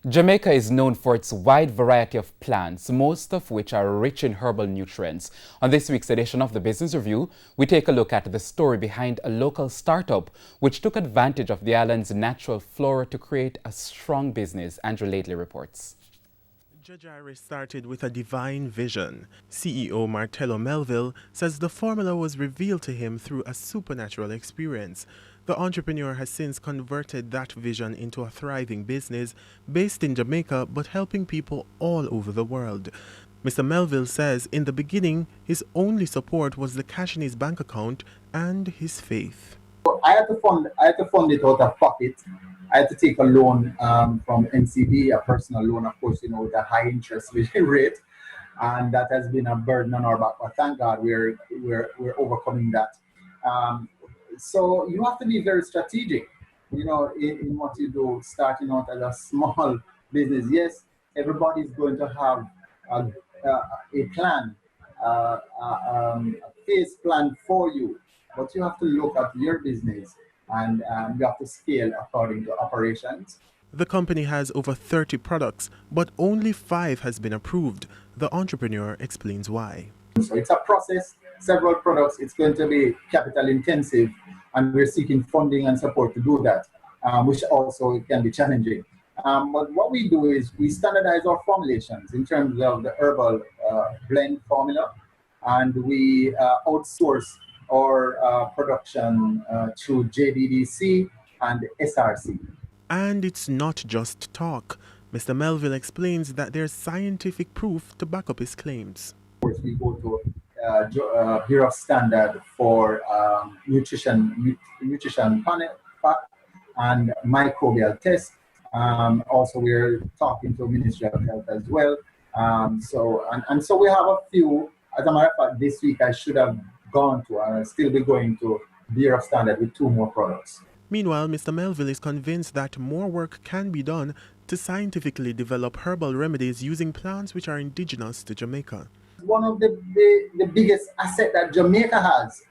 Jamaica is known for its wide variety of plants, most of which are rich in herbal nutrients. On this week's edition of the Business Review, we take a look at the story behind a local startup which took advantage of the island's natural flora to create a strong business. Andrew Lately reports. Jah Jireh started with a divine vision. CEO Martello Melville says the formula was revealed to him through a supernatural experience. The entrepreneur has since converted that vision into a thriving business based in Jamaica but helping people all over the world. Mr. Melville says in the beginning, his only support was the cash in his bank account and his faith. I had to fund it out of pocket. I had to take a loan from NCB, a personal loan, of course, with a high interest rate, and that has been a burden on our back. But thank God we're overcoming that. So you have to be very strategic, in what you do. Starting out as a small business, yes, everybody's going to have a plan, a phase plan for you. But you have to look at your business and you have to scale according to operations. The company has over 30 products, but only 5 has been approved. The entrepreneur explains why. So it's a process, several products. It's going to be capital intensive, and we're seeking funding and support to do that, which also can be challenging. But what we do is we standardize our formulations in terms of the herbal blend formula, and we outsource our production through JDDC and SRC. And it's not just talk. Mr. Melville explains that there's scientific proof to back up his claims. Of course, we go to Bureau of Standard for nutrition panel and microbial test. Also, we're talking to Ministry of Health as well. So we have a few. As a matter of fact, this week I should have gone to, and I'll still be going to Bureau of Standard with 2 more products. Meanwhile, Mr. Melville is convinced that more work can be done to scientifically develop herbal remedies using plants which are indigenous to Jamaica. One of the biggest assets that Jamaica has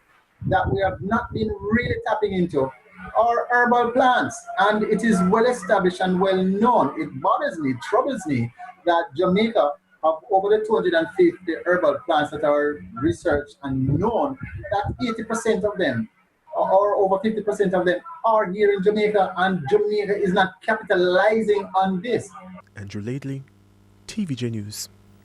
that we have not been really tapping into are herbal plants, and it is well established and well known. It bothers me, troubles me that Jamaica have over the 250 herbal plants that are researched and known, that 80% of them or over 50% of them are here in Jamaica, and Jamaica is not capitalizing on this. Andrew Lately, TVJ News.